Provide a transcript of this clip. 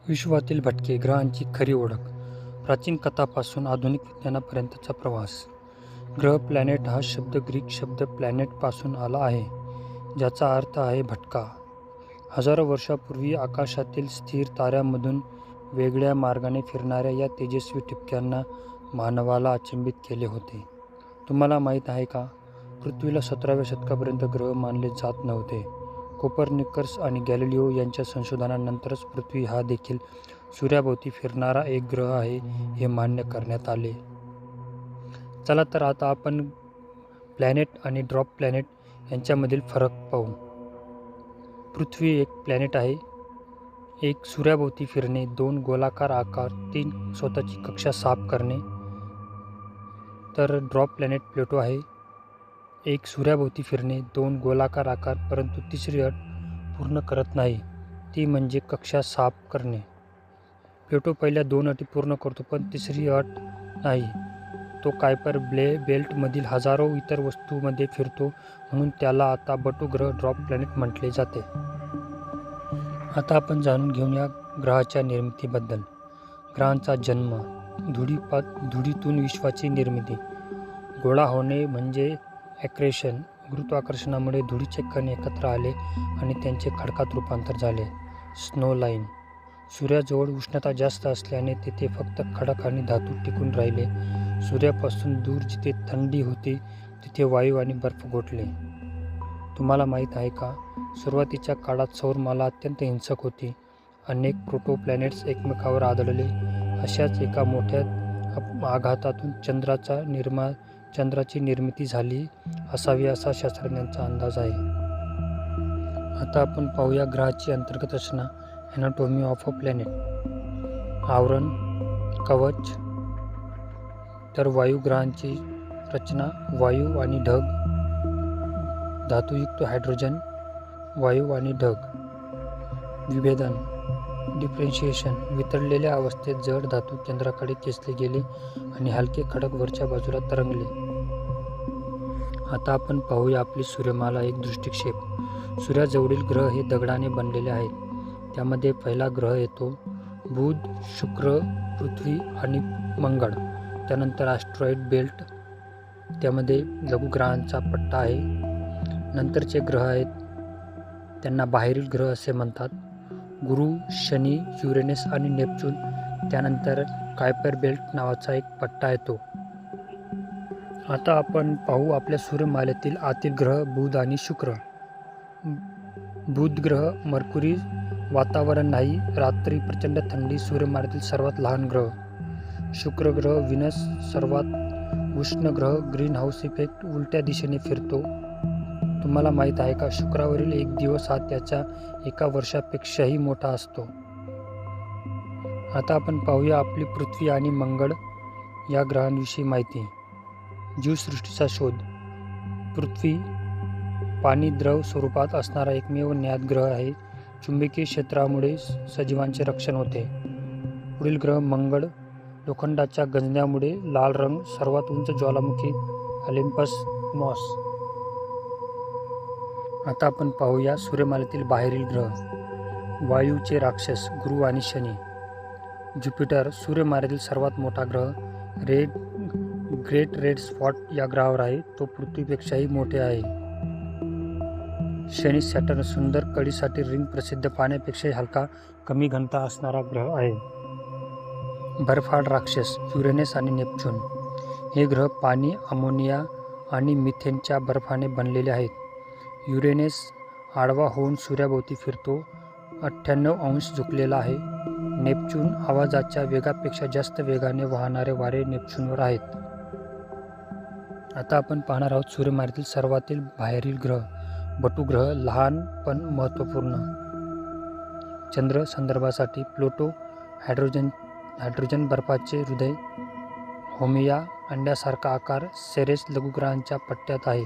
विश्वातील भटके ग्रहांची खरी ओळख. प्राचीन कथापासून आधुनिक विज्ञानापर्यंतचा प्रवास. ग्रह प्लॅनेट हा शब्द ग्रीक शब्द प्लॅनेटपासून आला आहे, ज्याचा अर्थ आहे भटका. हजारो वर्षापूर्वी आकाशातील स्थिर ताऱ्यांमधून वेगळ्या मार्गाने फिरणाऱ्या या तेजस्वी ठिपक्यांना मानवाला अचंबित केले होते. तुम्हाला माहीत आहे का, पृथ्वीला 17व्या शतकापर्यंत ग्रह मानले जात नव्हते. कोपर्निकस आणि गॅलिलिओ यांच्या संशोधनानंतरच पृथ्वी हा देखील सूर्याभोवती फिरणारा एक ग्रह आहे हे मान्य करण्यात आले. चला तर आता आपण प्लॅनेट आणि ड्रॉप प्लॅनेट यांच्यामधील फरक पाहू. पृथ्वी एक प्लॅनेट आहे. 1. सूर्याभोवती फिरणे. 2. गोलाकार आकार. 3. स्वतःची कक्षा साफ करणे. तर ड्रॉप प्लॅनेट प्लुटो आहे. 1. सूर्याभोवती फिरणे. 2. गोलाकार आकार. परंतु तिसरी अट पूर्ण करत नाही, ती म्हणजे कक्षा साफ करणे. प्लुटो पहिल्या 2 अटी पूर्ण करतो, पण तिसरी अट नाही. तो कायपर बेल्टमधील हजारो इतर वस्तूंमध्ये फिरतो, म्हणून त्याला आता बटू ग्रह ड्रॉप प्लॅनेट म्हटले जाते. आता आपण जाणून घेऊया ग्रहाच्या निर्मितीबद्दल. ग्रहांचा जन्म. धुळीतून विश्वाची निर्मिती. गोळा होणे म्हणजे ॲक्रेशन. गुरुत्वाकर्षणामुळे धुळीचे कण एकत्र आले आणि त्यांचे खडकात रूपांतर झाले. Snow line. सूर्याजवळ उष्णता जास्त असल्याने तेथे फक्त खडक आणि धातू टिकून राहिले. सूर्यापासून दूर जिथे थंडी होती तिथे वायू आणि बर्फ गोठले. तुम्हाला माहीत आहे का, सुरुवातीच्या काळात सौरमाला अत्यंत हिंसक होती. अनेक प्रोटोप्लॅनेट्स एकमेकावर आदळले. अशाच एका मोठ्या आघातातून चंद्राची निर्मिती झाली असावी असा शास्त्रज्ञांचा अंदाज आहे. आता आपण पाहूया ग्रहाची अंतर्गत रचना. Anatomy of a planet. आवरण, कवच. तर वायुग्रहांची रचना. वायू आणि ढग. धातुयुक्त हायड्रोजन, वायू आणि ढग. विभेदन, डिफरेन्शिएशन. वितळलेल्या अवस्थेत जड धातू केंद्राकडे खेचले गेले आणि हलके खडक वरच्या बाजूला तरंगले. आता आपण पाहूया आपली सूर्यमाला एक दृष्टिक्षेप. सूर्याजवळील ग्रह हे दगडाने बनलेले आहेत. त्यामध्ये पहिला ग्रह येतो बुध, शुक्र, पृथ्वी आणि मंगळ. त्यानंतर ॲस्ट्रॉइड बेल्ट, त्यामध्ये लघुग्रहांचा पट्टा आहे. नंतरचे ग्रह आहेत, त्यांना बाहेरील ग्रह असे म्हणतात. गुरु, शनी, युरेनस आणि नेपच्यून. त्यानंतर कायपर बेल्ट नावाचा एक पट्टा येतो. आता आपण पाहू आपल्या सूर्यमालेतील आतील ग्रह बुध आणि शुक्र. बुध ग्रह मर्क्युरी, वातावरण नाही, रात्री प्रचंड थंडी, सूर्यमालेतील सर्वात लहान ग्रह. शुक्र ग्रह व्हीनस, सर्वात उष्ण ग्रह, ग्रीन हाऊस इफेक्ट, उलट्या दिशेने फिरतो. तुम्हाला माहीत आहे का, शुक्रावरील एक दिवस हा त्याच्या एका वर्षापेक्षाही मोठा असतो. आता आपण पाहूया आपली पृथ्वी आणि मंगळ या ग्रहांविषयी माहिती. जीवसृष्टीचा शोध. पृथ्वी पाणी द्रव स्वरूपात असणारा एकमेव ज्ञात ग्रह आहे. चुंबकीय क्षेत्रामुळे सजीवांचे रक्षण होते. पुढील ग्रह मंगळ. लोखंडाच्या गंजण्यामुळे लाल रंग. सर्वात उंच ज्वालामुखी ऑलिम्पस मॉस. आता आपण पाहूया सूर्यमालेतील बाहेरील ग्रह. वायूचे राक्षस गुरु आणि शनी. ज्युपिटर सूर्यमालेतील सर्वात मोठा ग्रह. ग्रेट रेड स्पॉट या ग्रहावर आहे. तो पृथ्वीपेक्षाही मोठे आहे. शनी सॅटर्न सुंदर कडीसाठी रिंग प्रसिद्ध, पाण्यापेक्षाही हलका, कमी घनता असणारा ग्रह आहे. बर्फाळ राक्षस युरेनस आणि नेपच्यून. हे ग्रह पाणी, अमोनिया आणि मिथेनच्या बर्फाने बनलेले आहेत. युरेनस आडवा होऊन सूर्याभोवती फिरतो, 98 अंश झुकलेला आहे. नेपच्यून आवाजाच्या वेगापेक्षा जास्त वेगाने वाहणारे वारे नेपच्यूनवर आहेत. आता आपण पाहणार आहोत सूर्यमालेतील सर्वातील बाहेरील ग्रह. बटू ग्रह, लहान पण महत्त्वपूर्ण. चंद्र संदर्भासाठी प्लुटो, हायड्रोजन बर्फाचे हृदय. होमिया, अंड्यासारखा आकार. सेरेस लघुग्रहांच्या पट्ट्यात आहे.